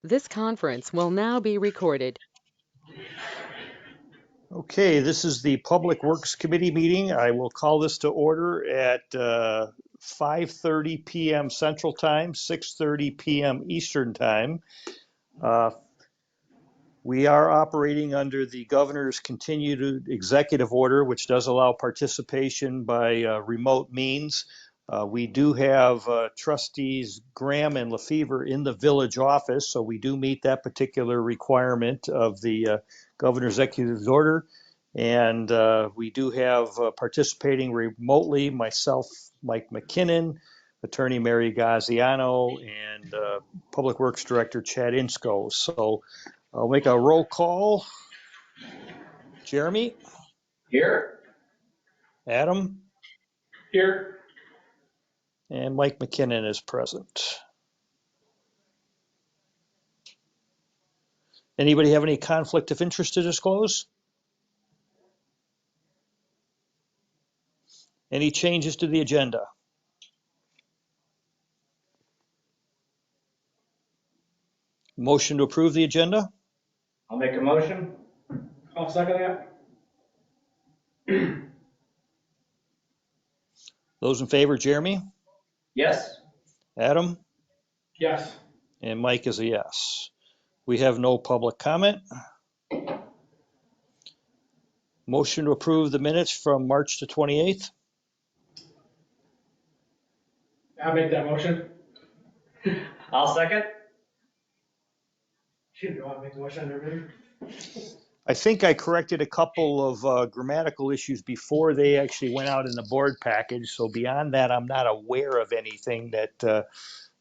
This conference will now be recorded. Okay, this is the Public Works Committee meeting. I will call this to order at 5:30 p.m. Central Time, 6:30 p.m. Eastern Time. Uh, We are operating under the governor's continued executive order, which does allow participation by remote means. We do have trustees Graham and Lefevre in the village office, so we do meet that particular requirement of the governor's executive order. And we do have participating remotely myself, Mike McKinnon, Attorney Mary Gaziano, and Public Works Director Chad Insko. So I'll make a roll call. Jeremy, Here. Adam, Here. and Mike McKinnon is present. Anybody have any conflict of interest to disclose? Any changes to the agenda? Motion to approve the agenda? I'll make a motion. I'll second that. Those in favor, Jeremy, Yes. Adam, Yes. and Mike is a yes. We have no public comment. Motion to approve the minutes from March the 28th. I'll make that motion. I'll second. Shoot, do I make a motion on everything? I think I corrected a couple of grammatical issues before they actually went out in the board package. So beyond that, I'm not aware of anything that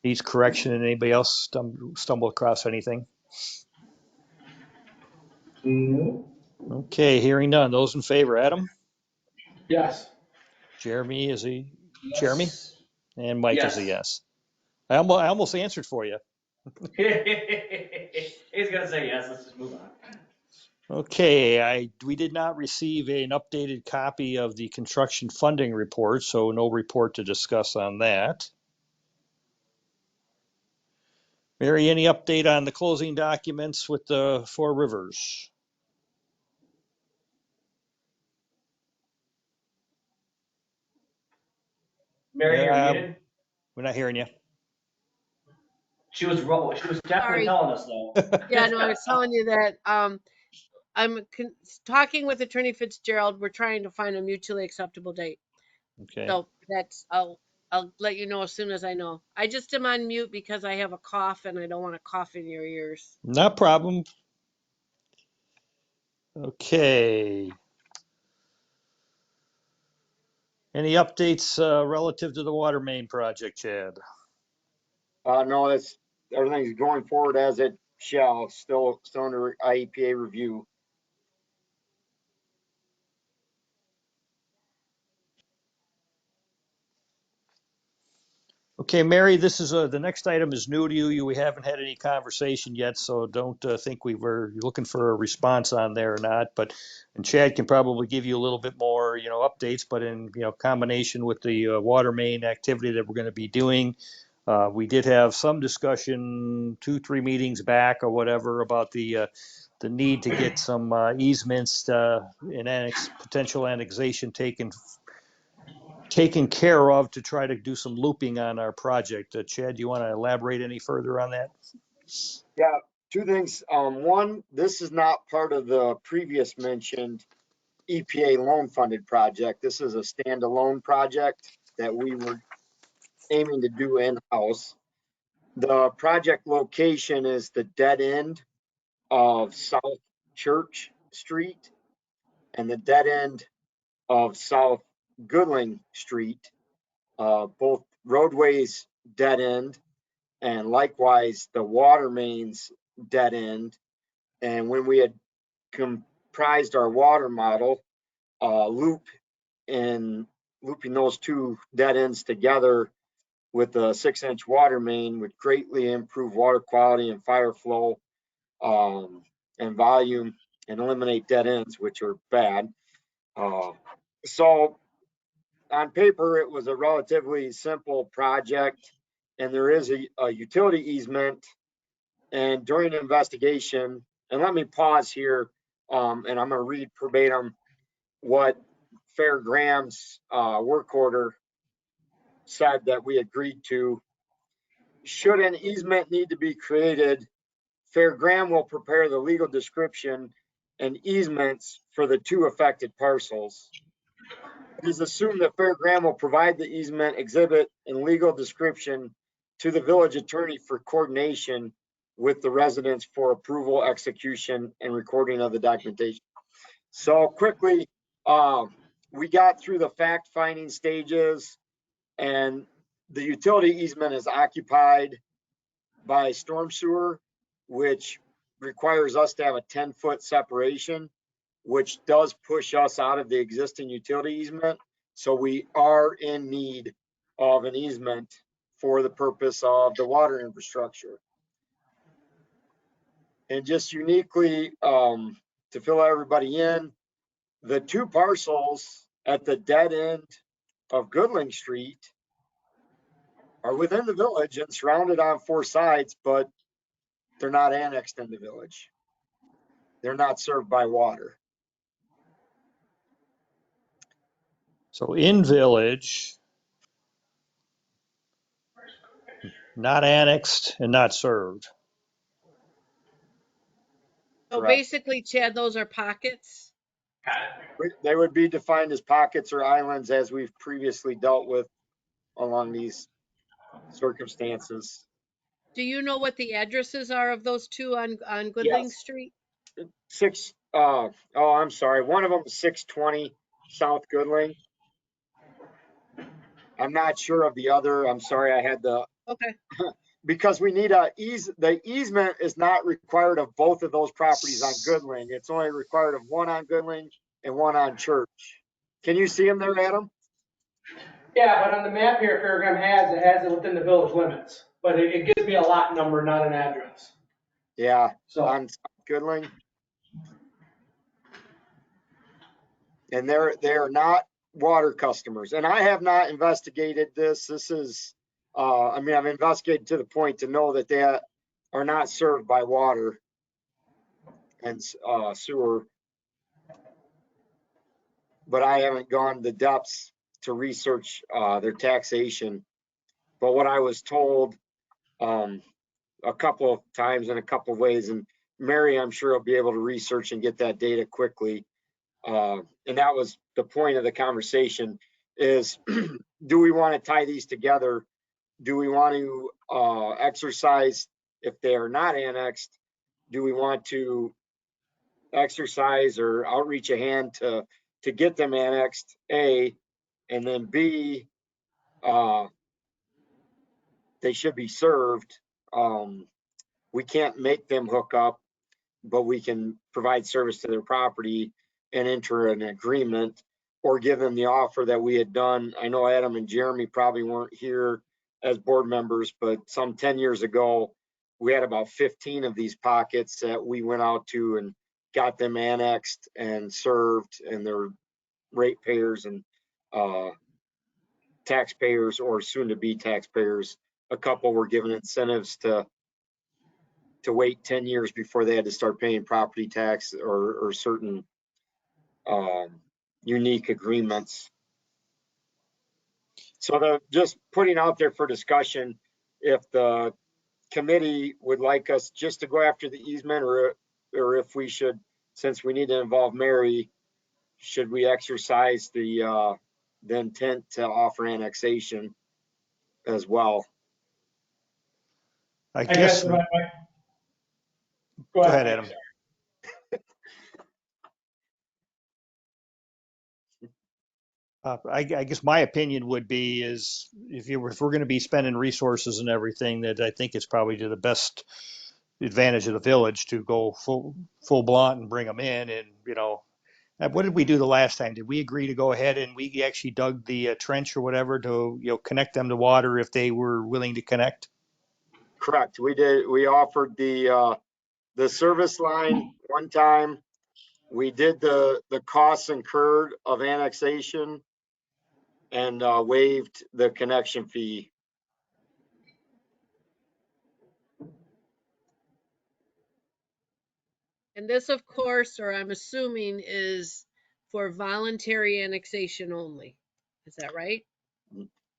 needs correction. And anybody else stumble across anything? No. Okay, hearing none. Those in favor, Adam, Yes. Jeremy is a Jeremy, Yes. and Mike is a yes. I almost answered for you. He's gonna say yes. Let's just move on. Okay, we did not receive an updated copy of the construction funding report, so no report to discuss on that. Mary, any update on the closing documents with the Four Rivers? Mary, you're muted. We're not hearing you. She was definitely Sorry. telling us though. Yeah, no, I was telling you that I'm talking with Attorney Fitzgerald. We're trying to find a mutually acceptable date. Okay. So that's I'll let you know as soon as I know. I just am on mute because I have a cough and I don't want to cough in your ears. No problem. Okay. Any updates relative to the water main project, Chad? No, everything's going forward as it shall, still under IEPA review. Okay, Mary, this is the next item is new to you. We haven't had any conversation yet, so don't think we were looking for a response on there or not. But and Chad can probably give you a little bit more, updates. But in combination with the water main activity that we're going to be doing, we did have some discussion 2-3 meetings back or whatever about the need to get some easements and potential annexation taken care of to try to do some looping on our project. Chad, do you want to elaborate any further on that? Yeah, two things. One, this is not part of the previous mentioned EPA loan funded project. This is a standalone project that we were aiming to do in-house. The project location is the dead end of South Church Street and the dead end of South Goodling Street. Both roadways dead end, and likewise the water mains dead end. And when we had comprised our water model, looping those two dead ends together with a 6-inch water main would greatly improve water quality and fire flow and volume and eliminate dead ends, which are bad. So on paper, it was a relatively simple project, and there is a utility easement And during the investigation, and let me pause here, and I'm going to read verbatim what Fair Graham's work order said that we agreed to. Should an easement need to be created, Fair Graham will prepare the legal description and easements for the two affected parcels. It is assumed that Fair Graham will provide the easement exhibit and legal description to the village attorney for coordination with the residents for approval, execution, and recording of the documentation. So quickly, we got through the fact-finding stages, and the utility easement is occupied by storm sewer, which requires us to have a 10-foot separation, which does push us out of the existing utility easement. So we are in need of an easement for the purpose of the water infrastructure. And just uniquely, to fill everybody in, the two parcels at the dead end of Goodling Street are within the village and surrounded on four sides, but they're not annexed in the village. They're not served by water. So in village, not annexed and not served. So Correct. basically, Chad, those are pockets. They would be defined as pockets or islands as we've previously dealt with along these circumstances. Do you know what the addresses are of those two on Goodling Yes. Street? I'm sorry. One of them is 620 South Goodling. I'm not sure of the other. I'm sorry. I had the, Okay. because we need the easement is not required of both of those properties on Goodling. It's only required of one on Goodling and one on Church. Can you see them there, Adam? Yeah, but on the map here, Fairground has it within the village limits, but it gives me a lot number, not an address. Yeah, So, on South Goodling. And they're not water customers. And I have not investigated this. This is, I've investigated to the point to know that they are not served by water and sewer. But I haven't gone the depths to research their taxation. But what I was told a couple of times in a couple of ways, and Mary, I'm sure, will be able to research and get that data quickly. And that was the point of the conversation is, do we want to tie these together? Do we want to exercise if they are not annexed? Do we want to exercise or outreach a hand to get them annexed, A, and then B, they should be served. We can't make them hook up, but we can provide service to their property and enter an agreement or give them the offer that we had done. I know Adam and Jeremy probably weren't here as board members, but some 10 years ago, we had about 15 of these pockets that we went out to and got them annexed and served, and they're ratepayers and taxpayers or soon to be taxpayers. A couple were given incentives to wait 10 years before they had to start paying property tax or certain unique agreements. So just putting out there for discussion, if the committee would like us just to go after the easement, or if we should, since we need to involve Mary, should we exercise the intent to offer annexation as well? I guess, go go ahead, Adam. I guess my opinion would be is if we're going to be spending resources and everything, that I think it's probably to the best advantage of the village to go full blunt and bring them in. And, what did we do the last time? Did we agree to go ahead and we actually dug the trench or whatever to, connect them to water if they were willing to connect? Correct. We did. We offered the service line one time. We did the costs incurred of annexation and waived the connection fee. And this, of course, or I'm assuming, is for voluntary annexation only. Is that right?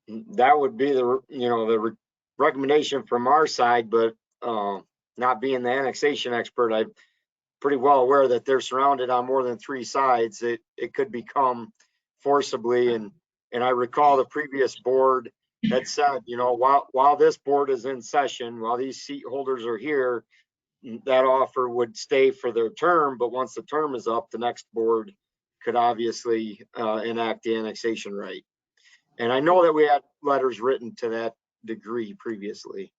That would be the recommendation from our side, but not being the annexation expert, I'm pretty well aware that they're surrounded on more than 3 sides. It could become forcibly, and I recall the previous board had said, while this board is in session, while these seat holders are here, that offer would stay for their term, but once the term is up, the next board could obviously enact the annexation right. And I know that we had letters written to that degree previously.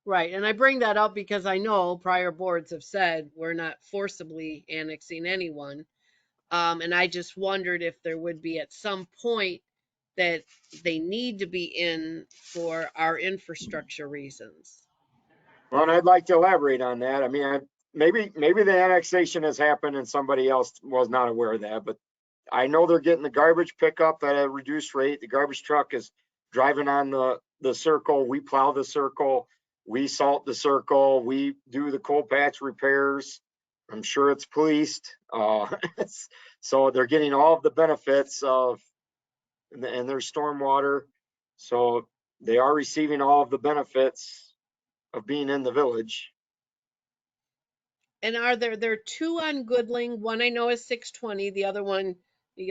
Right. And I bring that up because I know prior boards have said we're not forcibly annexing anyone. And I just wondered if there would be at some point that they need to be in for our infrastructure reasons. Well, and I'd like to elaborate on that. I mean, maybe the annexation has happened and somebody else was not aware of that, but I know they're getting the garbage pickup at a reduced rate. The garbage truck is driving on the circle. We plow the circle. We salt the circle. We do the coal patch repairs. I'm sure it's policed. So they're getting all of the benefits of, and there's stormwater. So they are receiving all of the benefits of being in the village. And there are 2 on Goodling? One I know is 620. The other one,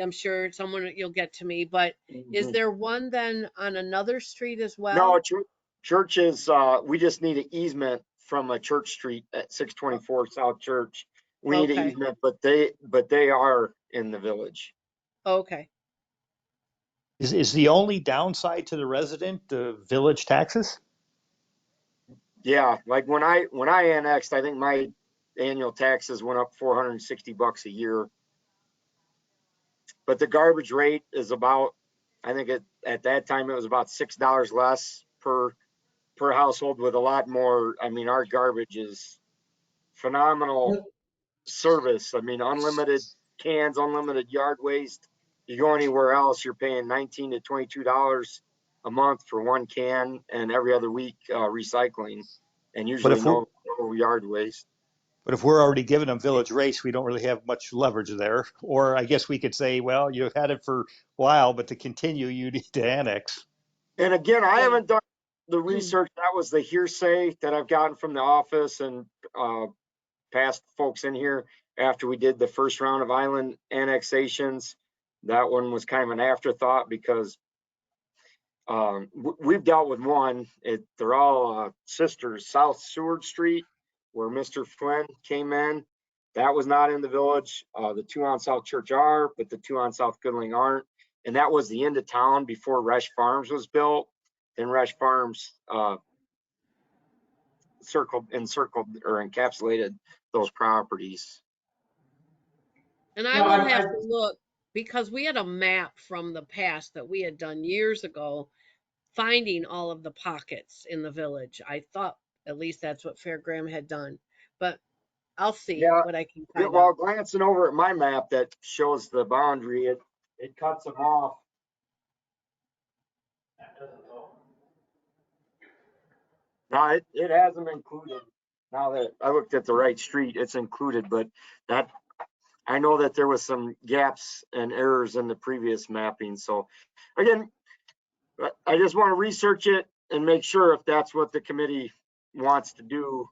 I'm sure you'll get to me, but is there one then on another street as well? No, church is, we just need an easement from a Church Street at 624 South Church. We need an Okay. easement, but they are in the village. Okay. Is the only downside to the resident the village taxes? Yeah, like when I annexed, I think my annual taxes went up $460 a year. But the garbage rate is about, I think at that time it was about $6 less per household with a lot more. I mean, our garbage is phenomenal service. I mean, unlimited cans, unlimited yard waste. You go anywhere else, you're paying $19 to $22 a month for 1 can, and every other week recycling, and usually no yard waste. But if we're already giving them village rates, we don't really have much leverage there. Or I guess we could say, well, you've had it for a while, but to continue, you need to annex. And again, I haven't done the research. That was the hearsay that I've gotten from the office and past folks in here after we did the first round of island annexations. That one was kind of an afterthought because we've dealt with one. They're all sisters. South Seward Street, where Mr. Flynn came in, that was not in the village. The 2 on South Church are, but the 2 on South Goodling aren't. And that was the end of town before Resch Farms was built. Then Resch Farms encircled or encapsulated those properties. And I will have to look because we had a map from the past that we had done years ago, finding all of the pockets in the village. I thought at least that's what Fairgraham had done, but I'll see what I can find Well, out. glancing over at my map that shows the boundary, it cuts them off. No, it has them included. Now that I looked at the right street, it's included, but that I know that there was some gaps and errors in the previous mapping. So again, I just want to research it and make sure if that's what the committee wants to do.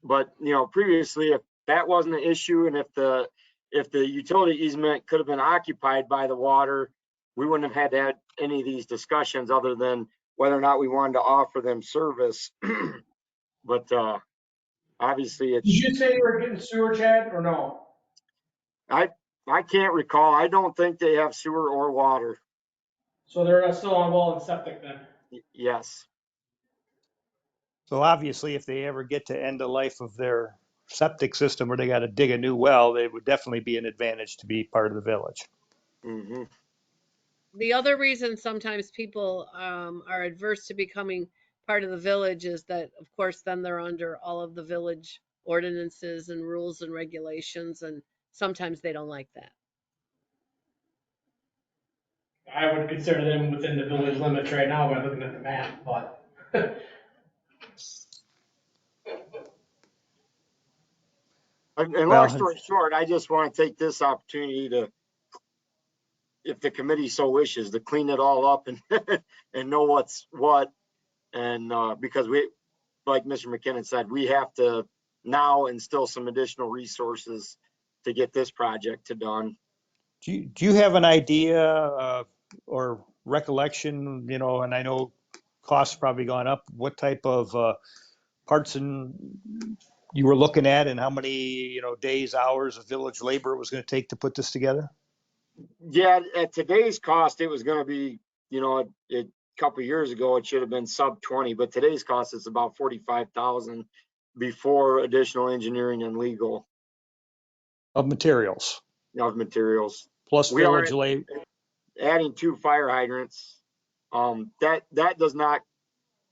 But previously, if that wasn't an issue and if the utility easement could have been occupied by the water, we wouldn't have had to have any of these discussions other than whether or not we wanted to offer them service. But obviously, Did you say you were getting sewer, Chad, or no? I can't recall. I don't think they have sewer or water. So they're still on well and septic then? Yes. So obviously, if they ever get to end the life of their septic system or they got to dig a new well, it would definitely be an advantage to be part of the village. Mm-hmm. The other reason sometimes people are adverse to becoming part of the village is that, of course, then they're under all of the village ordinances and rules and regulations, and sometimes they don't like that. I would consider them within the village limits right now by looking at the map, but. And long Well, story short, I just want to take this opportunity to, if the committee so wishes, to clean it all up and and know what's what. And because we, like Mr. McKinnon said, we have to now instill some additional resources to get this project to done. do you have an idea or recollection, you know, and I know costs probably gone up, what type of parts and you were looking at and how many, you know, days, hours of village labor it was going to take to put this together? Yeah, at today's cost, it was going to be, you know, a couple of years ago, it should have been sub 20, but today's cost is about 45,000 before additional engineering and legal Of materials, of materials. plus We are village labor. adding 2 fire hydrants. That does not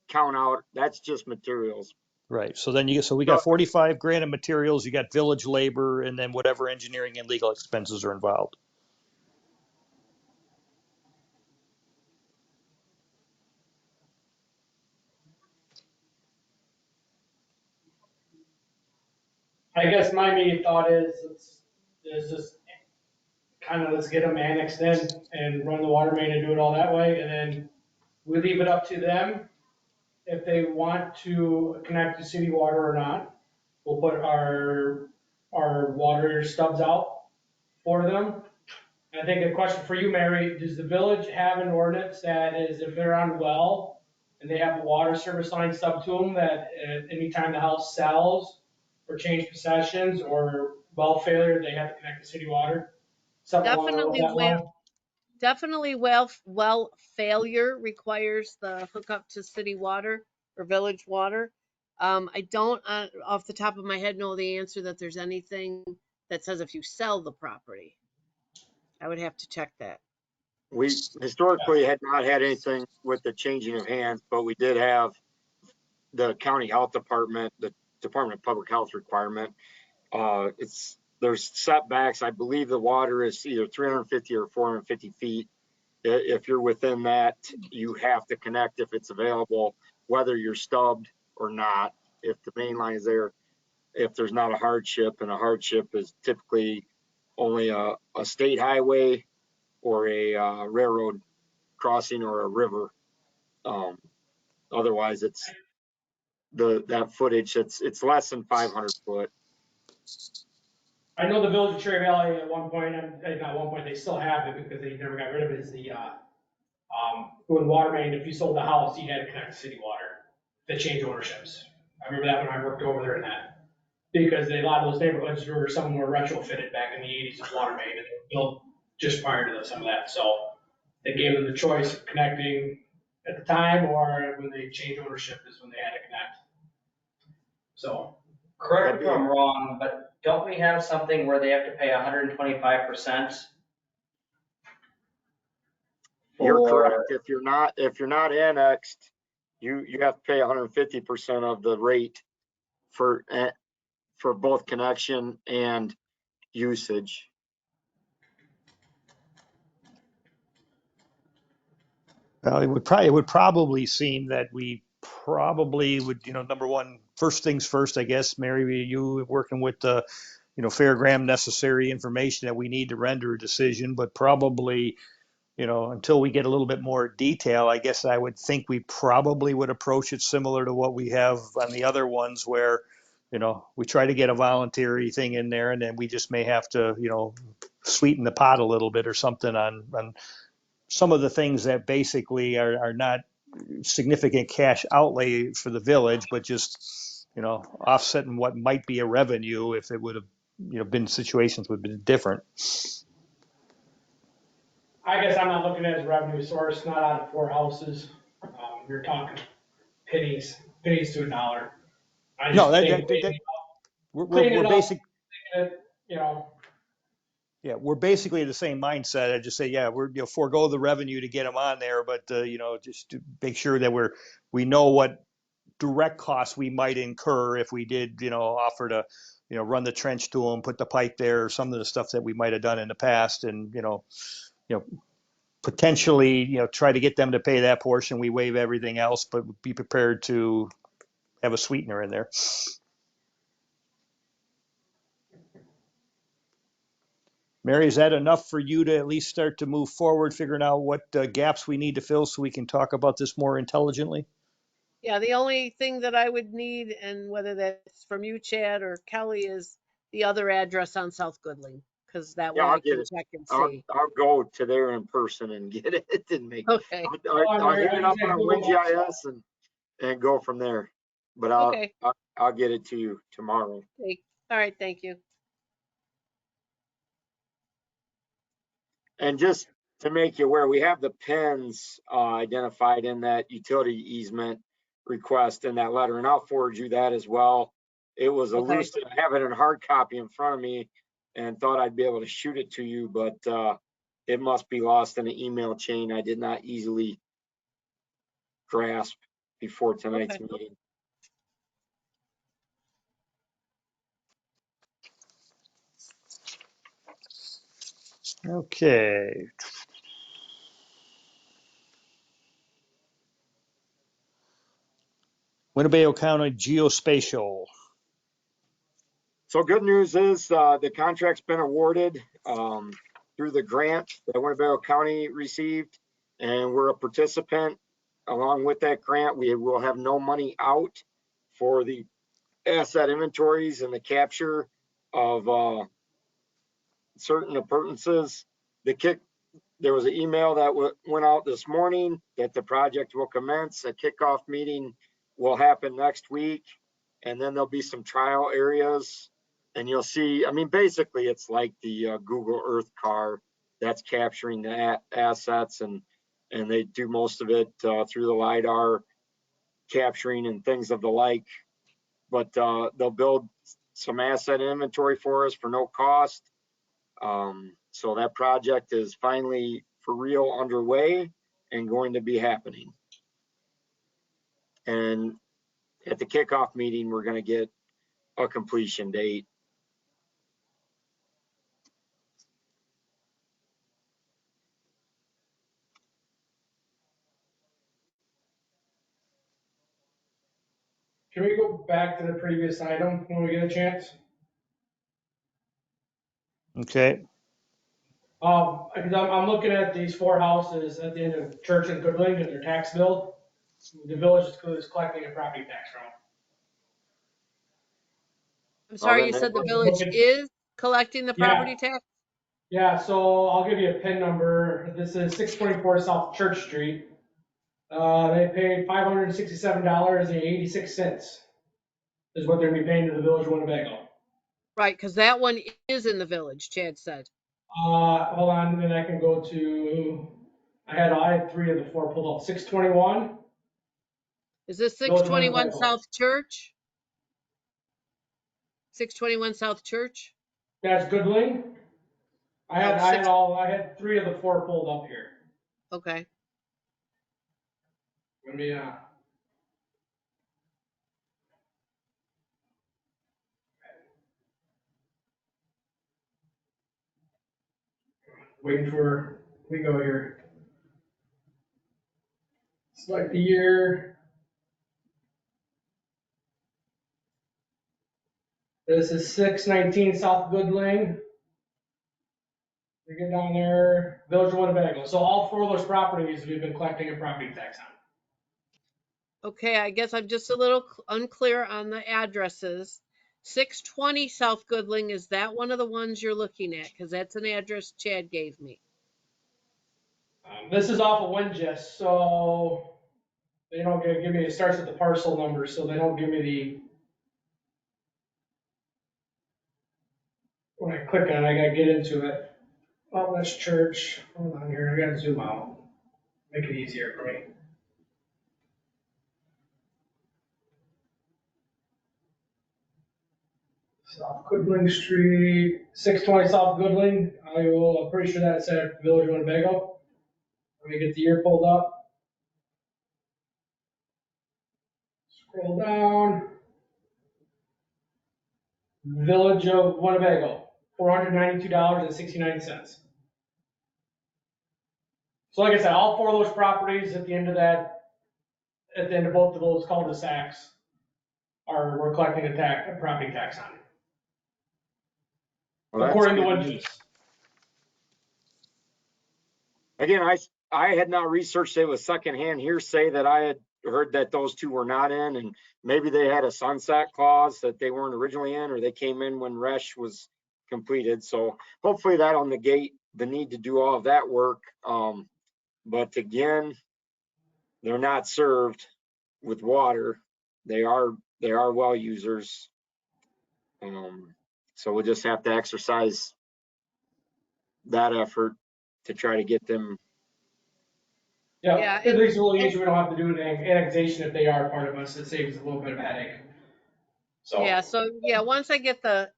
count out. That's just materials. Right. So then so we got 45 grand of materials, you got village labor, and then whatever engineering and legal expenses are involved. I guess my immediate thought is just kind of let's get them annexed in and run the water main and do it all that way. And then we leave it up to them if they want to connect to city water or not. We'll put our water stubs out for them. And I think a question for you, Mary, does the village have an ordinance that is if they're on well and they have a water service line sub to them that anytime the house sells or change possessions or well failure, they have to connect to city water? Something along Definitely that line? Definitely well failure requires the hookup to city water or village water. I don't off the top of my head know the answer that there's anything that says if you sell the property. I would have to check that. We historically had not had anything with the changing of hands, but we did have the county health department, the Department of Public Health requirement. There's setbacks. I believe the water is either 350 or 450 feet. If you're within that, you have to connect if it's available, whether you're stubbed or not. If the main line is there, if there's not a hardship, and a hardship is typically only a state highway or a railroad crossing or a river. Otherwise, it's that footage. It's less than 500 foot. I know the village of Cherry Valley at one point, and not one point, they still have it because they never got rid of it, is the, with water main, if you sold the house, you had to connect to city water to change ownerships. I remember that when I worked over there in that. Because a lot of those neighborhoods were, some were retrofitted back in the 80s with water main and they were built just prior to some of that. So they gave them the choice of connecting at the time or when they changed ownership is when they had to connect. So. Correct me if I'm wrong, but don't we have something where they have to pay 125%? You're correct. If you're not annexed, you have to pay 150% of the rate for both connection and usage. Well, it would probably seem that we probably would, you know, number one, first things first, I guess, Mary, you working with the, you know, Fairgram necessary information that we need to render a decision, but probably, you know, until we get a little bit more detail, I guess I would think we probably would approach it similar to what we have on the other ones where, you know, we try to get a voluntary thing in there and then we just may have to, you know, sweeten the pot a little bit or something on some of the things that basically are not significant cash outlay for the village, but just, you know, offsetting what might be a revenue if it would have, you know, been situations would have been different. I guess I'm not looking at it as a revenue source, not out of 4 houses. You're talking pennies to a dollar. I No, just think we're basic. you know, Yeah, we're basically the same mindset. I just say, yeah, we're, you know, forego the revenue to get them on there, but you know, just to make sure that we know what direct costs we might incur if we did, you know, offer to, you know, run the trench to them, put the pipe there, or some of the stuff that we might have done in the past, and you know, potentially, you know, try to get them to pay that portion. We waive everything else, but be prepared to have a sweetener in there. Mary, is that enough for you to at least start to move forward, figuring out what gaps we need to fill so we can talk about this more intelligently? Yeah, the only thing that I would need, and whether that's from you, Chad, or Kelly, is the other address on South Goodling, because that Yeah, way I'll I get can it. check and I'll, see. I'll go to there in person and get it and make, Okay, I'll hit I it just up had on Google Maps. WinGIS and go from there. But okay, I'll get it to you tomorrow. all right, thank you. And just to make you aware, we have the pins identified in that utility easement request in that letter, and I'll forward you that as well. It was Okay, elusive. I have it in hard copy in front of me and thought I'd be able to shoot it to you, but it must be lost in an email chain I did not easily grasp before tonight's okay. meeting. Okay. Winnebago County Geospatial. So good news is the contract's been awarded through the grant that Winnebago County received, and we're a participant. Along with that grant, we will have no money out for the asset inventories and the capture of certain appurtenances. There was an email that went out this morning that the project will commence. A kickoff meeting will happen next week, and then there'll be some trial areas. And you'll see, I mean, basically, it's like the Google Earth car that's capturing the assets, and they do most of it through the LiDAR capturing and things of the like. But they'll build some asset inventory for us for no cost. So that project is finally for real underway and going to be happening. And at the kickoff meeting, we're going to get a completion date. Can we go back to the previous item when we get a chance? Okay. Because I'm looking at these 4 houses at the end of Church and Goodling and their tax bill. The village is collecting a property tax from. I'm Well, sorry, then you said the Just village looking, is collecting the yeah, property tax? yeah, so I'll give you a PIN number. This is 624 South Church Street. They paid $567.86 is what they're gonna be paying to the village of Winnebago. Right, because that one is in the village, Chad said. Hold on, then I can go to, I had 3 of the 4 pulled up. 621, Is this Village of 621 Winnebago. South Church? 621 South Church? That's Goodling. I Oh, had, I had all, I had 3 of the 4 pulled up here. okay. Let me, waiting for, we go here. Select the year. This is 619 South Good Lane. We get down there, Village of Winnebago. So all 4 of those properties we've been collecting a property tax on. Okay, I guess I'm just a little unclear on the addresses. 620 South Goodling, is that one of the ones you're looking at? Because that's an address Chad gave me. This is off of Wingest, so they don't give me, it starts with the parcel number, so they don't give me the, when I click on it, I gotta get into it. Oh, that's church. Hold on here, I gotta zoom out. Make it easier for me. South Goodling Street, 620 South Goodling. I'm pretty sure that's at Village of Winnebago. Let me get the year pulled up. Scroll down. Village of Winnebago, $492.69. So like I said, all 4 of those properties at the end of that, at the end of both of those cul-de-sacs we're collecting a property tax on. Well, that's according to good what, news. Again, I had not researched it with secondhand hearsay that I had heard that those two were not in, and maybe they had a sunset clause that they weren't originally in, or they came in when RESH was completed. So hopefully that'll negate the need to do all of that work. But again, they're not served with water. They are well users. So we'll just have to exercise that effort to try to get them. yeah, Yeah, it makes it a little easier. We don't have to do an annexation if they are part of us. It saves a little bit of headache. So. yeah, so yeah, once I get that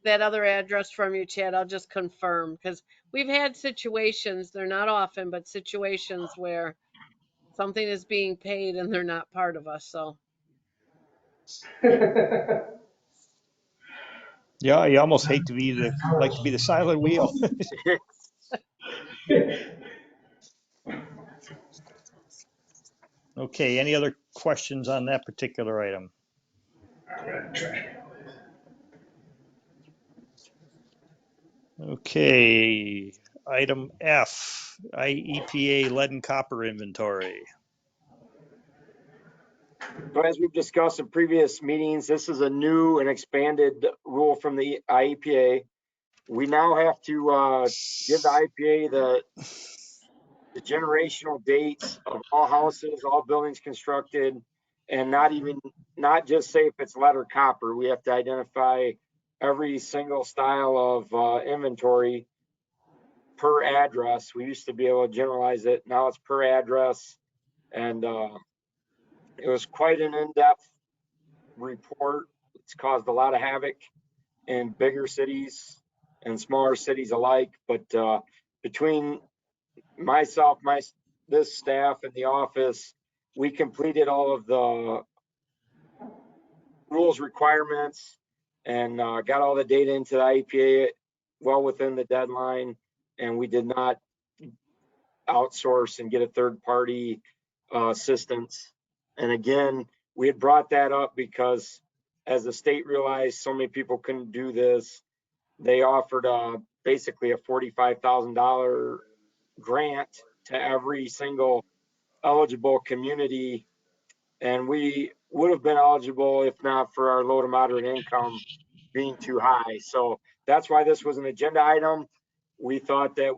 other address from you, Chad, I'll just confirm, because we've had situations, they're not often, but situations where something is being paid and they're not part of us, so. Yeah, you almost hate to be the silent wheel. Okay, any other questions on that particular item? Okay, item F, EPA lead and copper inventory. So as we've discussed in previous meetings, this is a new and expanded rule from the IEPA. We now have to give the IEPA the generational dates of all houses, all buildings constructed, and not just say if it's lead or copper. We have to identify every single style of inventory per address. We used to be able to generalize it. Now it's per address. And it was quite an in-depth report. It's caused a lot of havoc in bigger cities and smaller cities alike. But between myself, this staff in the office, we completed all of the rules requirements and got all the data into the IEPA well within the deadline. And we did not outsource and get a third party assistance. And again, we had brought that up because as the state realized so many people couldn't do this, they offered basically a $45,000 grant to every single eligible community. And we would have been eligible if not for our low to moderate income being too high. So that's why this was an agenda item. We thought that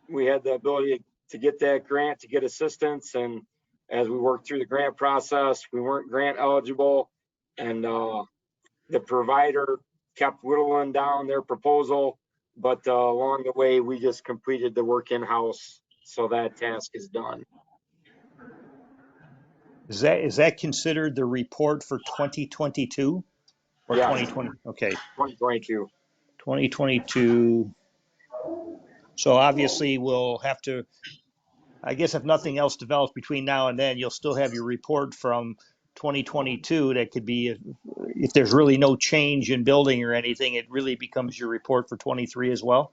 we had the ability to get that grant, to get assistance. And as we worked through the grant process, we weren't grant eligible. And the provider kept whittling down their proposal. But along the way, we just completed the work in-house. So that task is done. Is that considered the report for 2022 or Yes. 2020? Okay, 2022. 2022. So obviously we'll have to, I guess if nothing else develops between now and then, you'll still have your report from 2022 that could be, if there's really no change in building or anything, it really becomes your report for 23 as well?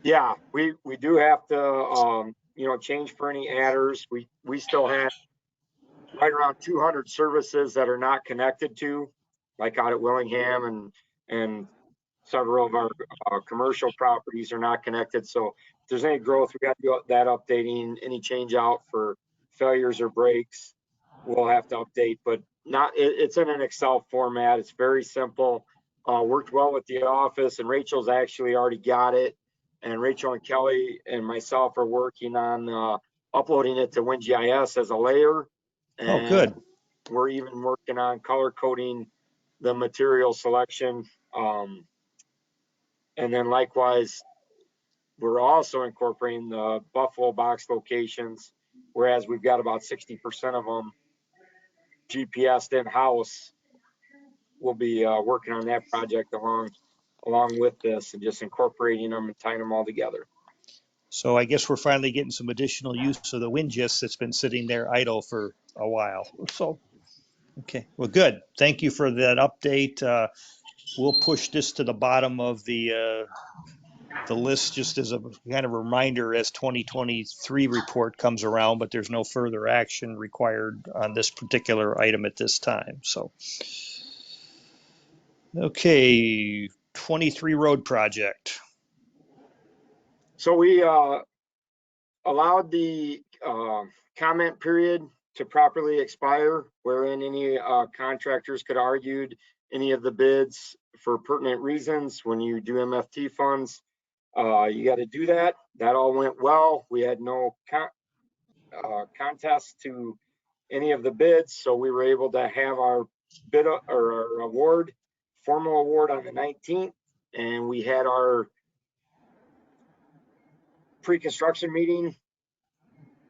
Yeah, we do have to, change for any adders. We still have right around 200 services that are not connected to, like out at Willingham and several of our commercial properties are not connected. So if there's any growth, we got to do that updating. Any change out for failures or breaks, we'll have to update. But it's in an Excel format. It's very simple. Worked well with the office, and Rachel's actually already got it. And Rachel and Kelly and myself are working on uploading it to WinGIS as a layer. And Oh, good. we're even working on color coding the material selection. And then likewise, we're also incorporating the Buffalo box locations, whereas we've got about 60% of them GPSed in-house. We'll be working on that project along with this and just incorporating them and tying them all together. So I guess we're finally getting some additional use of the WinGIS that's been sitting there idle for a while. So, okay, well, good. Thank you for that update. We'll push this to the bottom of the list just as a kind of reminder as 2023 report comes around, but there's no further action required on this particular item at this time. So, okay, 23 road project. So we allowed the comment period to properly expire, wherein any contractors could argue any of the bids for pertinent reasons. When you do MFT funds, you got to do that. That all went well. We had no contest to any of the bids, so we were able to have our bid or our award, formal award on the 19th, and we had our pre-construction meeting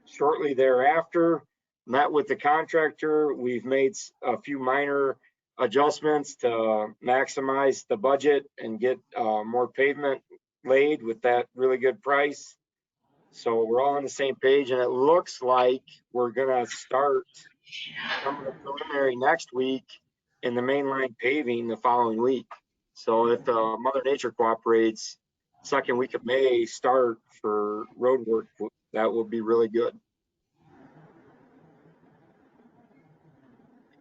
shortly thereafter. Met with the contractor. We've made a few minor adjustments to maximize the budget and get more pavement laid with that really good price. So we're all on the same page, and it looks like we're gonna start some of the preliminary next week in the mainline paving the following week. So if Mother Nature cooperates, second week of May start for road work, that will be really good.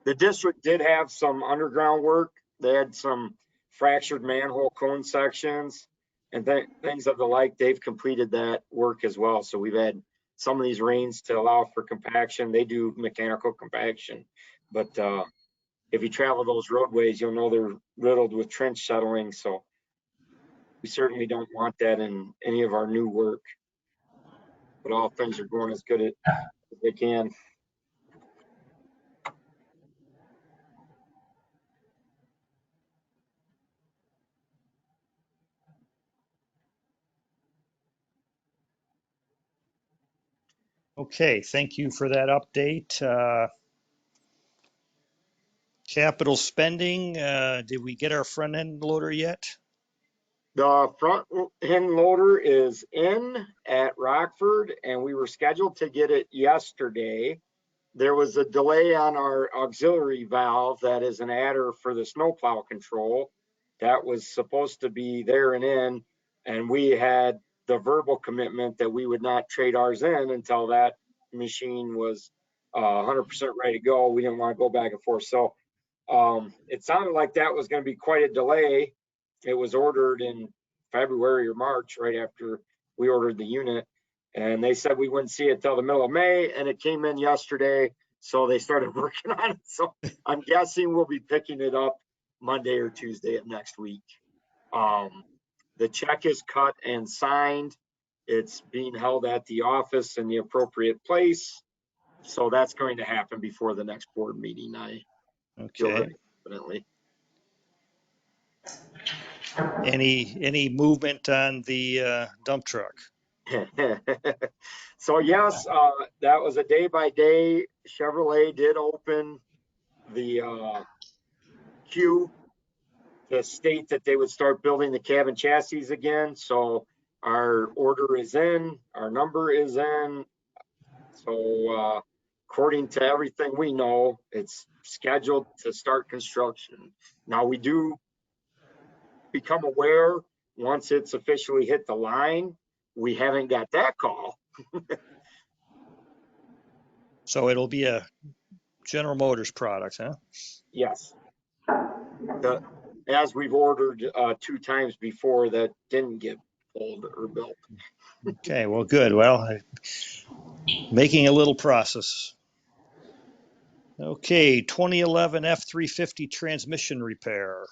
The district did have some underground work. They had some fractured manhole cone sections and things of the like. They've completed that work as well. So we've had some of these rains to allow for compaction. They do mechanical compaction, but if you travel those roadways, you'll know they're riddled with trench settling. So we certainly don't want that in any of our new work, but all things are going as good as they can. Okay, thank you for that update. Capital spending, did we get our front end loader yet? The front end loader is in at Rockford, and we were scheduled to get it yesterday. There was a delay on our auxiliary valve that is an adder for the snowplow control. That was supposed to be there and in, and we had the verbal commitment that we would not trade ours in until that machine was 100% ready to go. We didn't want to go back and forth. So it sounded like that was going to be quite a delay. It was ordered in February or March, right after we ordered the unit. And they said we wouldn't see it till the middle of May, and it came in yesterday. So they started working on it. So I'm guessing we'll be picking it up Monday or Tuesday of next week. The check is cut and signed. It's being held at the office in the appropriate place. So that's going to happen before the next board meeting. I feel Okay. very confidently. Any movement on the dump truck? So yes, that was a day by day. Chevrolet did open the queue to state that they would start building the cabin chassis again. So our order is in, our number is in. So according to everything we know, it's scheduled to start construction. Now we do become aware once it's officially hit the line. We haven't got that call. So it'll be a General Motors product, huh? Yes. As we've ordered 2 times before that didn't get pulled or built. Okay, well, good. Well, making a little process. Okay, 2011 F-350 transmission repair.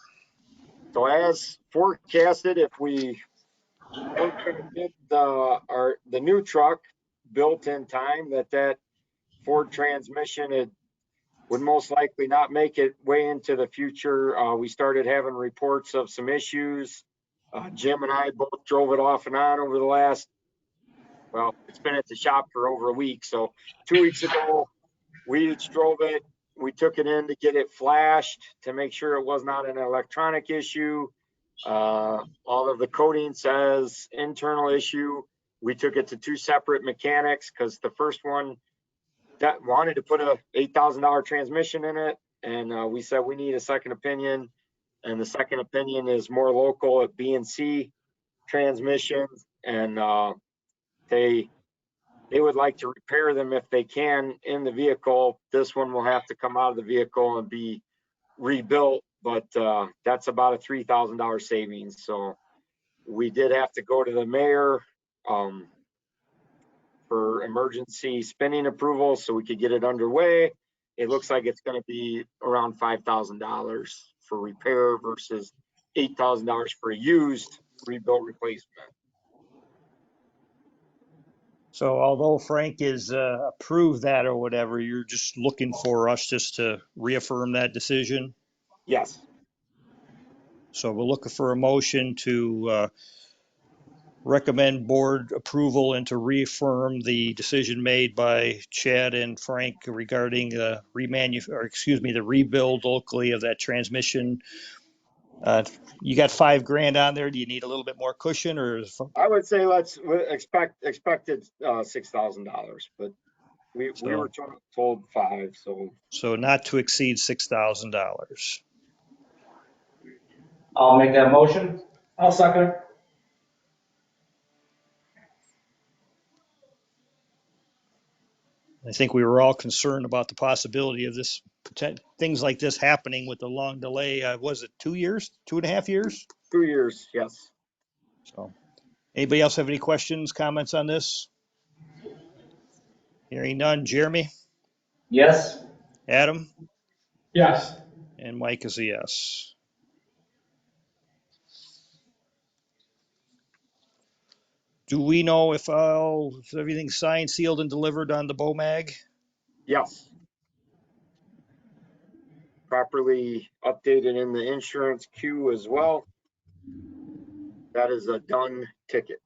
So as forecasted, if we weren't going to get the new truck built in time, that Ford transmission would most likely not make it way into the future. We started having reports of some issues. Jim and I both drove it off and on over the last, well, it's been at the shop for over a week. So 2 weeks ago, we each drove it. We took it in to get it flashed to make sure it was not an electronic issue. All of the coding says internal issue. We took it to 2 separate mechanics because the first one that wanted to put a $8,000 transmission in it. And we said we need a second opinion. And the second opinion is more local at B&C Transmissions. And they would like to repair them if they can in the vehicle. This one will have to come out of the vehicle and be rebuilt but that's about a $3,000 savings. So we did have to go to the mayor for emergency spending approval so we could get it underway. It looks like it's going to be around $5,000 for repair versus $8,000 for a used rebuilt replacement. So although Frank is approved that or whatever, you're just looking for us just to reaffirm that decision. Yes. So we're looking for a motion to recommend board approval and to reaffirm the decision made by Chad and Frank regarding the the rebuild locally of that transmission. You got $5,000 on there. Do you need a little bit more cushion, or I would say let's expected $6,000, but we were told 5. So not to exceed $6,000. I'll make that motion. I'll second it. I think we were all concerned about the possibility of things like this happening with the long delay. Was it 2 years, 2.5 years? 2 years, yes. So, anybody else have any questions, comments on this? Hearing none. Jeremy, Yes. Adam, Yes. and Mike is a yes. Do we know if everything's signed, sealed, and delivered on the BOMAG? Yes. Properly updated in the insurance queue as well. That is a done ticket.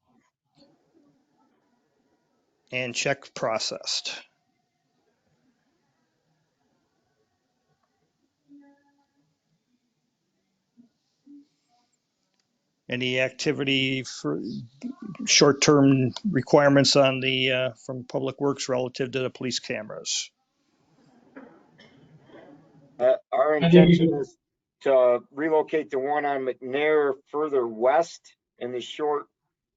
And check processed. Any activity for short-term requirements on from Public Works relative to the police cameras? Our intention is to relocate the one on McNair further west in the short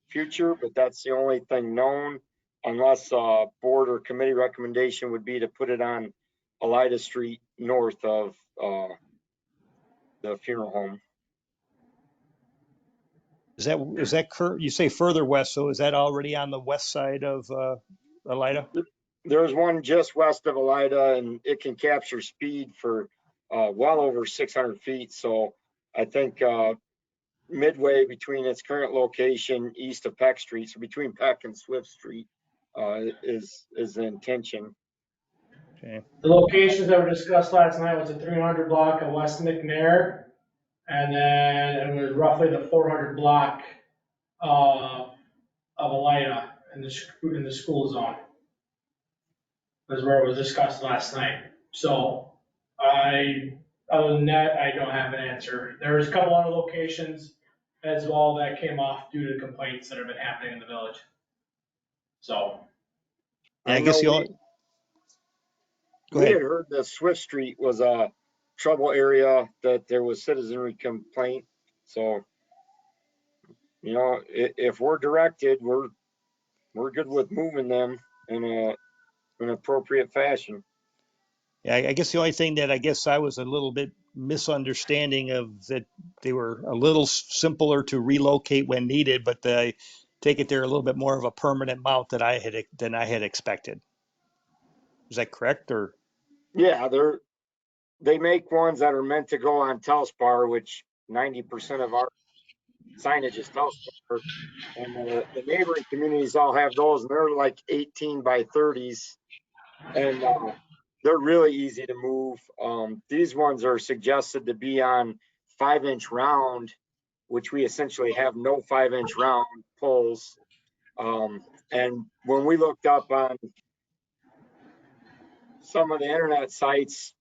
future, but that's the only thing known, unless board or committee recommendation would be to put it on Elida Street north of the funeral home. Is that you say further west? So is that already on the west side of Elida? There's one just west of Elida, and it can capture speed for well over 600 feet. So I think midway between its current location east of Peck Street, so between Peck and Swift Street, is the intention. Okay. The locations that were discussed last night was the 300 block of West McNair, and then it was roughly the 400 block of Elida in the school zone. That's where it was discussed last night. So other than that, I don't have an answer. There was a couple other locations as well that came off due to complaints that have been happening in the village. So. Yeah, I guess We had heard that Swift Street was a trouble area, that there was citizenry complaint. So, you know, if we're directed, we're good with moving them in an appropriate fashion. Yeah, I guess the only thing that I guess I was a little bit misunderstanding of that they were a little simpler to relocate when needed, but they take it they're a little bit more of a permanent mount than I had expected. Is that correct? Or yeah, they make ones that are meant to go on Telspar, which 90% of our signage is Telspar, and the neighboring communities all have those, and they're like 18 by 30s, and they're really easy to move. These ones are suggested to be on 5-inch round, which we essentially have no 5-inch round poles. And when we looked up on some of the internet sites,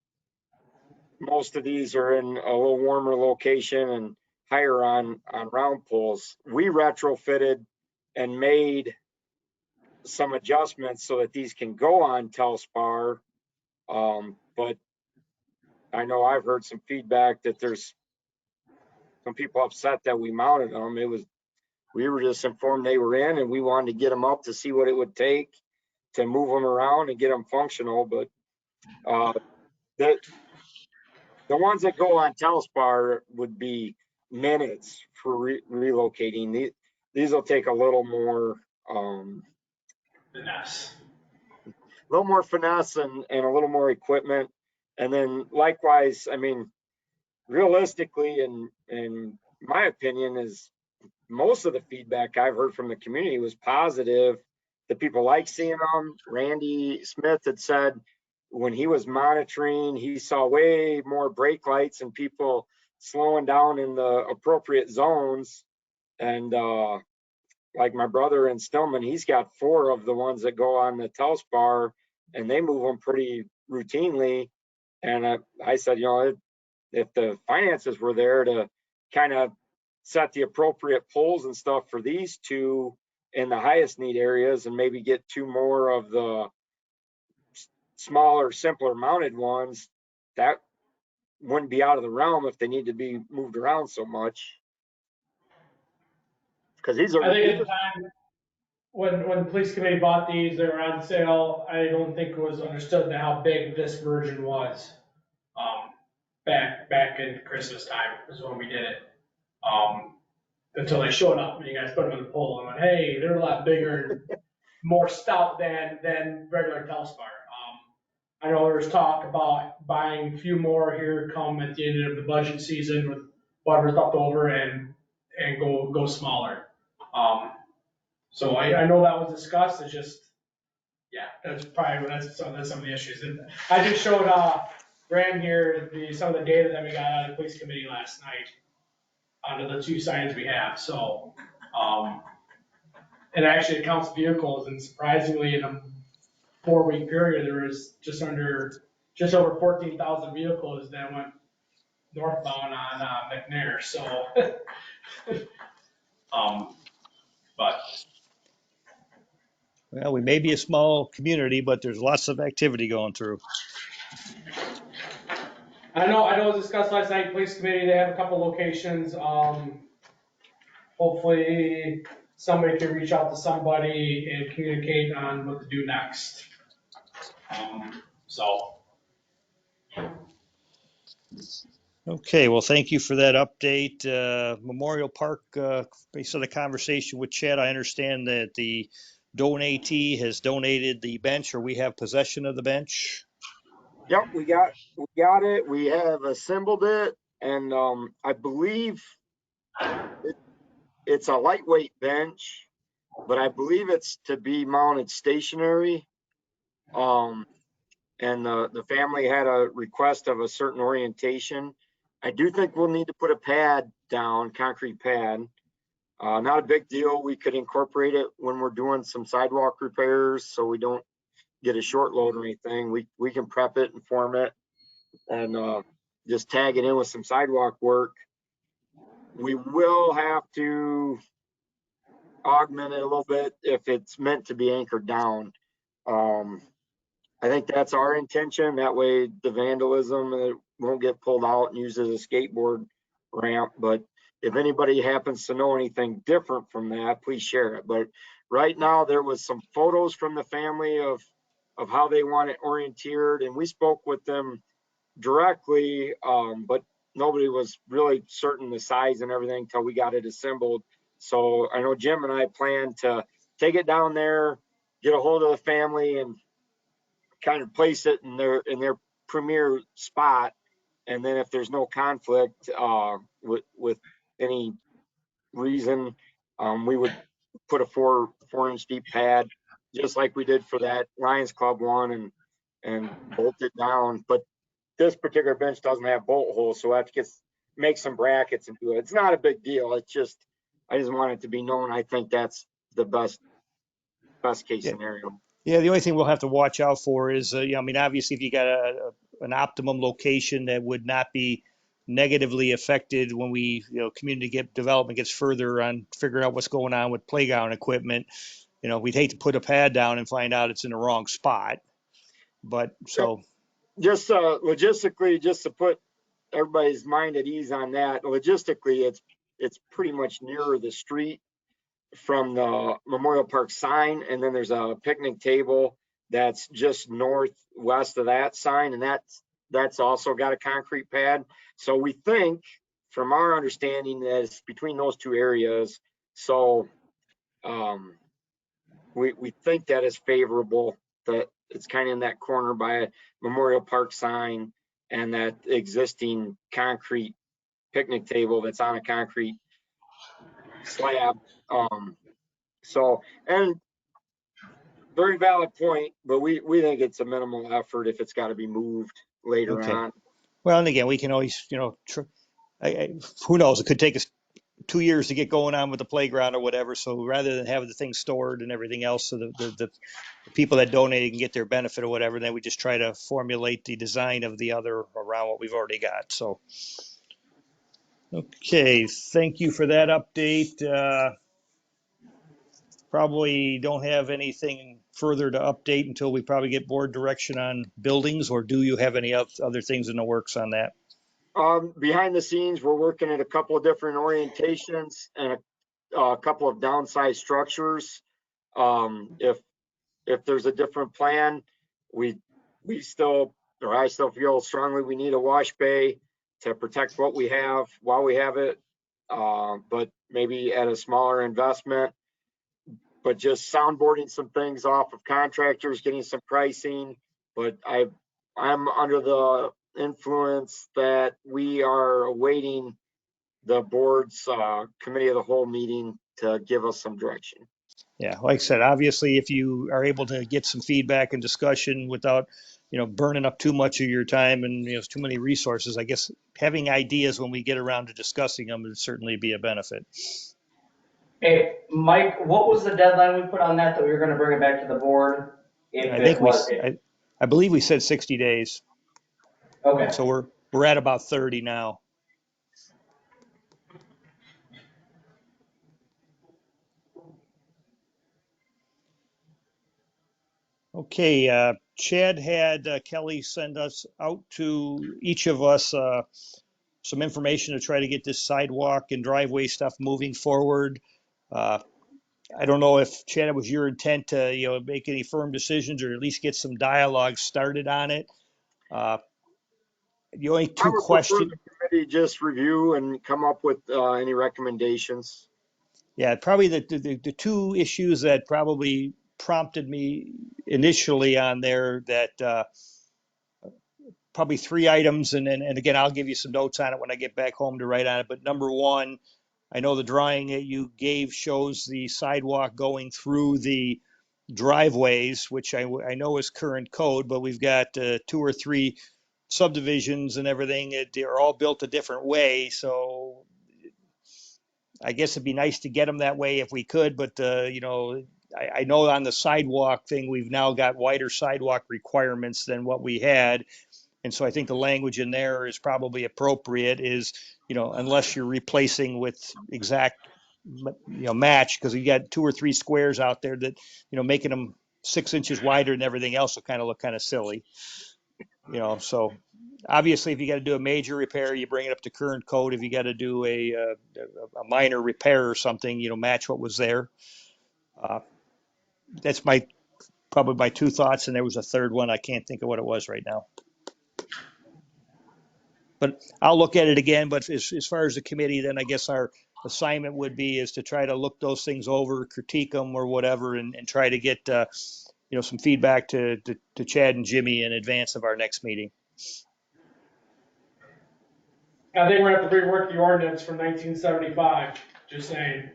most of these are in a little warmer location and higher on round poles. We retrofitted and made some adjustments so that these can go on Telspar. But I know I've heard some feedback that there's some people upset that we mounted them. We were just informed they were in, and we wanted to get them up to see what it would take to move them around and get them functional. But The ones that go on Telspar would be minutes for relocating. These will take a little more, Finesse. a little more finesse and a little more equipment. And then likewise, I mean, realistically, in my opinion, is most of the feedback I've heard from the community was positive. The people like seeing them. Randy Smith had said when he was monitoring, he saw way more brake lights and people slowing down in the appropriate zones. And like my brother in Stillman, he's got 4 of the ones that go on the Telspar, and they move them pretty routinely. And I said, you know, if the finances were there to kind of set the appropriate poles and stuff for these 2 in the highest need areas, and maybe get 2 more of the smaller, simpler mounted ones, that wouldn't be out of the realm if they need to be moved around so much. Because these are. I think at the time, when the police committee bought these, they were on sale. I don't think it was understood how big this version was. Back in Christmas time was when we did it. Until they showed up and you guys put them in the poll and went, hey, they're a lot bigger and more stout than regular Telspar. I know there was talk about buying a few more here come at the end of the budget season with whatever's left over and go smaller. So I know that was discussed. It's just, yeah, that's some of the issues. And I just showed Graham here some of the data that we got out of the police committee last night out of the 2 signs we have. So, and actually it counts vehicles, and surprisingly in a 4-week period, there was just over 14,000 vehicles that went northbound on McNair. So, but Well, we may be a small community, but there's lots of activity going through. I know it was discussed last night, police committee, they have a couple locations. Hopefully somebody can reach out to somebody and communicate on what to do next. So. Okay, well, thank you for that update. Memorial Park, based on the conversation with Chad, I understand that the donatee has donated the bench, or we have possession of the bench. Yep, we got it. We have assembled it, and I believe it's a lightweight bench, but I believe it's to be mounted stationary. And the family had a request of a certain orientation. I do think we'll need to put a pad down, concrete pad. Not a big deal. We could incorporate it when we're doing some sidewalk repairs, so we don't get a short load or anything. We can prep it and form it and just tag it in with some sidewalk work. We will have to augment it a little bit if it's meant to be anchored down. I think that's our intention. That way the vandalism won't get pulled out and used as a skateboard ramp. But if anybody happens to know anything different from that, please share it. But right now there was some photos from the family of how they want it orienteered, and we spoke with them directly, but nobody was really certain the size and everything until we got it assembled. So I know Jim and I plan to take it down there, get a hold of the family, and kind of place it in their premier spot. And then if there's no conflict with any reason, we would put a 4-inch deep pad, just like we did for that Lions Club one, and bolt it down. But this particular bench doesn't have bolt holes, so I have to make some brackets and do it. It's not a big deal. It's just, I just want it to be known. I think that's the best case scenario. Yeah, the only thing we'll have to watch out for is, I mean, obviously, if you got an optimum location that would not be negatively affected when community development gets further on figuring out what's going on with playground equipment, we'd hate to put a pad down and find out it's in the wrong spot. But so. Just logistically, just to put everybody's mind at ease on that, logistically, it's pretty much nearer the street from the Memorial Park sign, and then there's a picnic table that's just northwest of that sign, and that's also got a concrete pad. So we think, from our understanding, that it's between those two areas. So we think that is favorable, that it's kind of in that corner by Memorial Park sign and that existing concrete picnic table that's on a concrete slab. So, and very valid point, but we think it's a minimal effort if it's got to be moved later Okay. on. Well, and again, we can always, who knows? It could take us 2 years to get going on with the playground or whatever. So rather than having the thing stored and everything else, so the people that donate can get their benefit or whatever, then we just try to formulate the design of the other around what we've already got. So, okay, thank you for that update. Probably don't have anything further to update until we probably get board direction on buildings, or do you have any other things in the works on that? Behind the scenes, we're working at a couple of different orientations and a couple of downsized structures. If there's a different plan, we still, or I still feel strongly we need a wash bay to protect what we have while we have it, but maybe at a smaller investment. But just soundboarding some things off of contractors, getting some pricing. But I'm under the influence that we are awaiting the board's committee of the whole meeting to give us some direction. Yeah, like I said, obviously, if you are able to get some feedback and discussion without, burning up too much of your time and, too many resources, I guess having ideas when we get around to discussing them would certainly be a benefit. Hey, Mike, what was the deadline we put on that we were gonna bring it back to the board? If I think it was, I believe we said 60 days. okay. So we're at about 30 now. Okay, Chad had Kelly send us out to each of us some information to try to get this sidewalk and driveway stuff moving forward. I don't know if, Chad, it was your intent to make any firm decisions or at least get some dialogue started on it. The only I two would prefer questions, the committee just review and come up with any recommendations. yeah, probably the two issues that probably prompted me initially on there, that probably three items, and again, I'll give you some notes on it when I get back home to write on it. But number one, I know the drawing that you gave shows the sidewalk going through the driveways, which I know is current code, but we've got 2 or 3 subdivisions and everything. They're all built a different way, so I guess it'd be nice to get them that way if we could. But I know on the sidewalk thing, we've now got wider sidewalk requirements than what we had. And so I think the language in there is probably appropriate, is, unless you're replacing with exact, match, because you got 2 or 3 squares out there that, making them 6 inches wider and everything else will kind of look kind of silly. So obviously if you got to do a major repair, you bring it up to current code. If you got to do a minor repair or something, match what was there. That's probably my 2 thoughts. And there was a third one. I can't think of what it was right now. But I'll look at it again. But as far as the committee, then I guess our assignment would be is to try to look those things over, critique them or whatever, and try to get some feedback to Chad and Jimmy in advance of our next meeting. I think we're gonna have to rework the ordinance from 1975, just saying.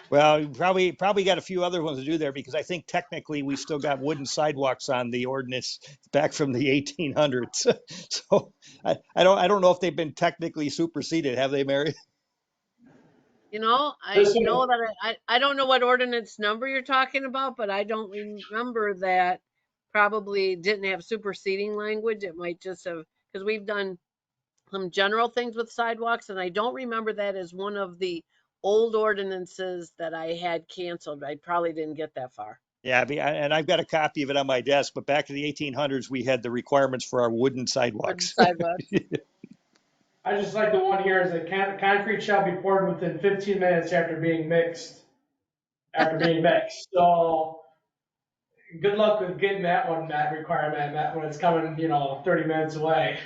Well, probably got a few other ones to do there, because I think technically we still got wooden sidewalks on the ordinance back from the 1800s. So I don't know if they've been technically superseded. Have they, Mary? I This know one, that I don't know what ordinance number you're talking about, but I don't remember that probably didn't have superseding language. It might just have, because we've done some general things with sidewalks, and I don't remember that as one of the old ordinances that I had canceled. I probably didn't get that far. Yeah, and I've got a copy of it on my desk. But back in the 1800s, we had the requirements for our wooden Wooden sidewalks. sidewalks. I just like the one here is that concrete shall be poured within 15 minutes after being mixed. So, good luck with getting that one, Matt, requirement, Matt, when it's coming, 30 minutes away.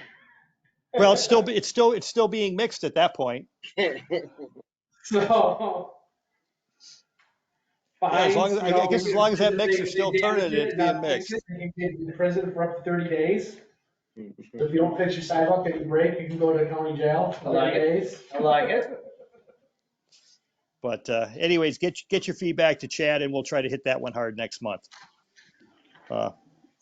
Well, it's still being mixed at that point. So, Yeah, as long fines, as I guess as long as that they, mixer's they still damage turning, it it's and being not fix mixed. it, and you can get in prison for up to 30 days. So if you don't fix your sidewalk and you break, you can go to county jail I for like 30 it. days. I like it. But anyways, get your feedback to Chad, and we'll try to hit that one hard next month.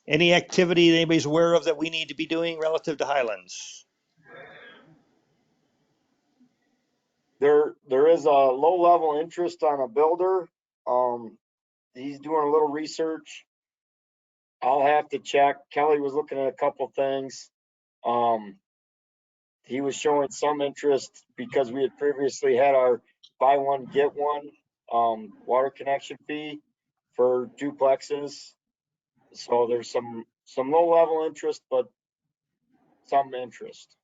Any activity that anybody's aware of that we need to be doing relative to Highlands? There is a low level interest on a builder. He's doing a little research. I'll have to check. Kelly was looking at a couple things. He was showing some interest because we had previously had our buy one, get one, water connection fee for duplexes. So there's some low level interest, but some interest,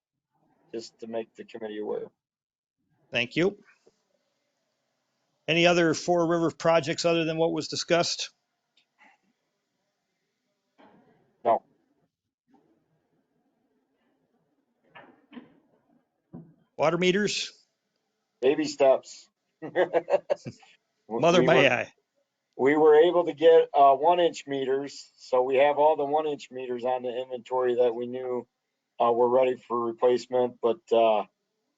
just to make the committee aware. Thank you. Any other Four River projects other than what was discussed? No, Water meters? baby steps. Mother We may were, I. we were able to get 1-inch meters. So we have all the 1-inch meters on the inventory that we knew were ready for replacement, but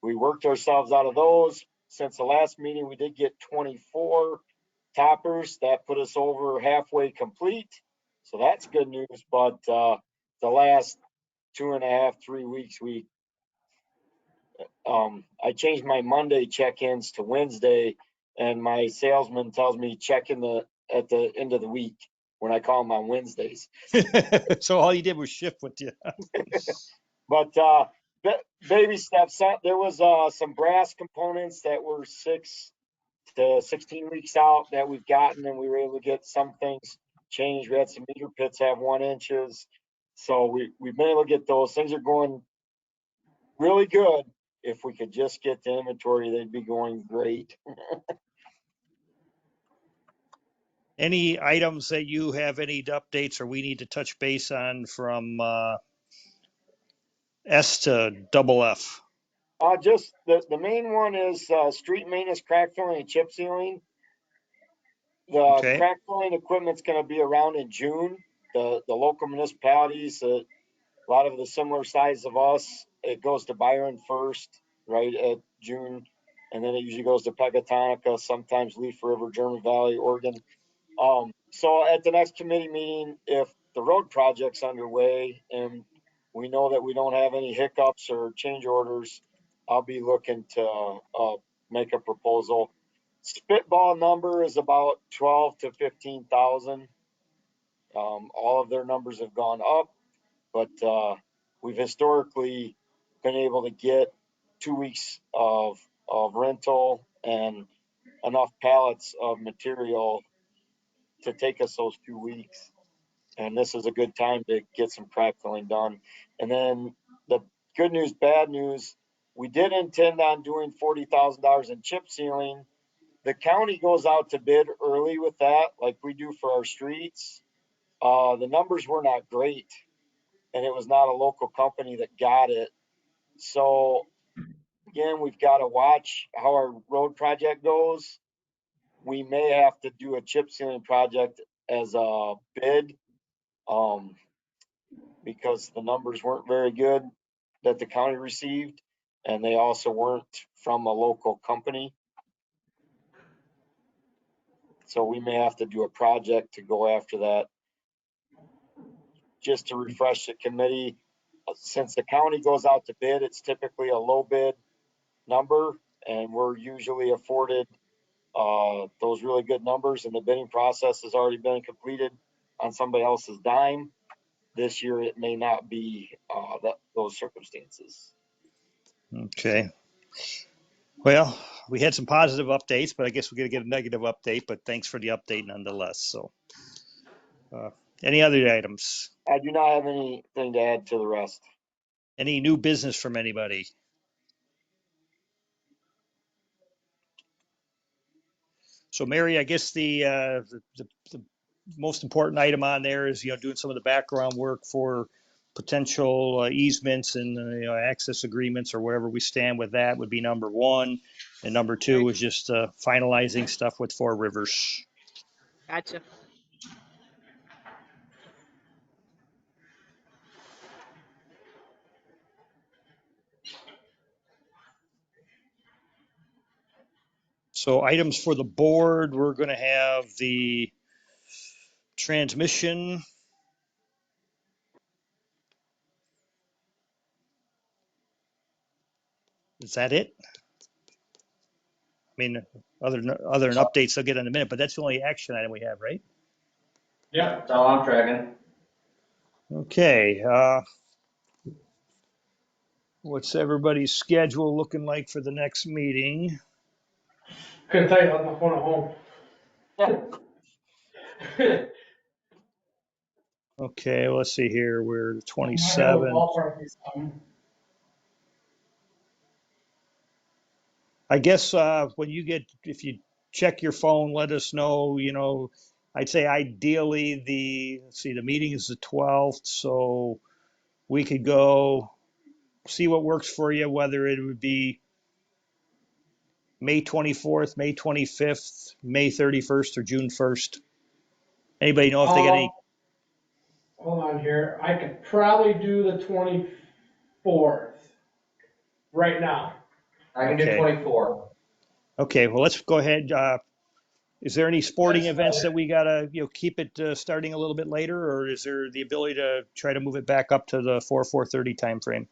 we worked ourselves out of those. Since the last meeting, we did get 24 toppers. That put us over halfway complete. So that's good news. But the last 2.5, 3 weeks, I changed my Monday check-ins to Wednesday, and my salesman tells me check in at the end of the week when I call him on Wednesdays. So all you did was shift with you. But baby steps. There was some brass components that were 6 to 16 weeks out that we've gotten, and we were able to get some things changed. We had some meter pits have 1 inches, so we've been able to get those. Things are going really good. If we could just get the inventory, they'd be going great. Any items that you have any updates or we need to touch base on from S to double F? Just the main one is street maintenance, crack filling, and chip sealing. The Okay. crack filling equipment's going to be around in June. The local municipalities, a lot of the similar size of us, it goes to Byron first, right at June, and then it usually goes to Pecatonica, sometimes Leaf River, German Valley, Oregon. So at the next committee meeting, if the road project's underway and we know that we don't have any hiccups or change orders, I'll be looking to make a proposal. Spitball number is about 12 to 15,000. All of their numbers have gone up, but we've historically been able to get 2 weeks of rental and enough pallets of material to take us those 2 weeks. And this is a good time to get some crack filling done. And then the good news, bad news, we did intend on doing $40,000 in chip sealing. The county goes out to bid early with that, like we do for our streets. The numbers were not great, and it was not a local company that got it. So again, we've got to watch how our road project goes. We may have to do a chip sealing project as a bid, because the numbers weren't very good that the county received, and they also weren't from a local company. So we may have to do a project to go after that. Just to refresh the committee, since the county goes out to bid, it's typically a low bid number, and we're usually afforded those really good numbers, and the bidding process has already been completed on somebody else's dime. This year, it may not be those circumstances. Okay. Well, we had some positive updates, but I guess we're going to get a negative update, but thanks for the update nonetheless. So any other items? I do not have anything to add to the rest. Any new business from anybody? So Mary, I guess the most important item on there is, doing some of the background work for potential easements and, access agreements or wherever we stand with that would be number one. And number two is just finalizing stuff with Four Rivers. Gotcha. So items for the board, we're going to have the transmission. Is that it? I mean, other than updates I'll get in a minute, but that's the only action item we have, right? Yeah, That's all I'm tracking. Okay. What's everybody's schedule looking like for the next meeting? couldn't tell you on the phone at home. Okay, let's see here. We're I know 27. ballpark is coming. I guess when if you check your phone, let us know. I'd say ideally the meeting is the 12th, so we could go see what works for you, whether it would be May 24th, May 25th, May 31st, or June 1st. Anybody know if they got any? Hold on here. I could probably do the 24th right now. I can do Okay. 24. Okay, well, let's go ahead. Is there any sporting That's events better. that we gotta, keep it starting a little bit later, or is there the ability to try to move it back up to the 4:30 timeframe?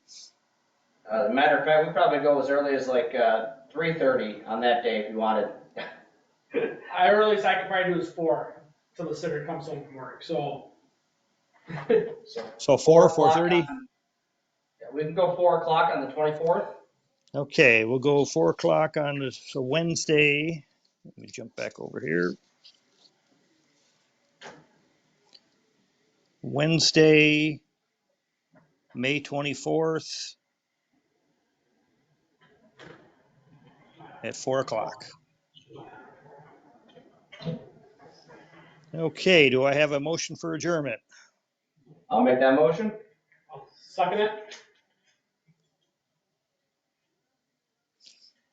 Matter of fact, we probably go as early as like 3:30 on that day if you wanted. Earliest I could probably do is 4 till the sitter comes home from work. So So 4:30? We can go 4 o'clock on the 24th. Okay, we'll go 4 o'clock on this Wednesday. Let me jump back over here. Wednesday, May 24th at 4 o'clock. Okay, do I have a motion for adjournment? I'll make that motion. I'll suck it.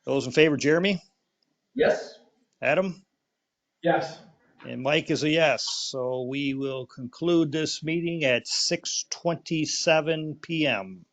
Those in favor, Jeremy, Yes. Adam, Yes. and Mike is a yes. So we will conclude this meeting at 6:27 p.m.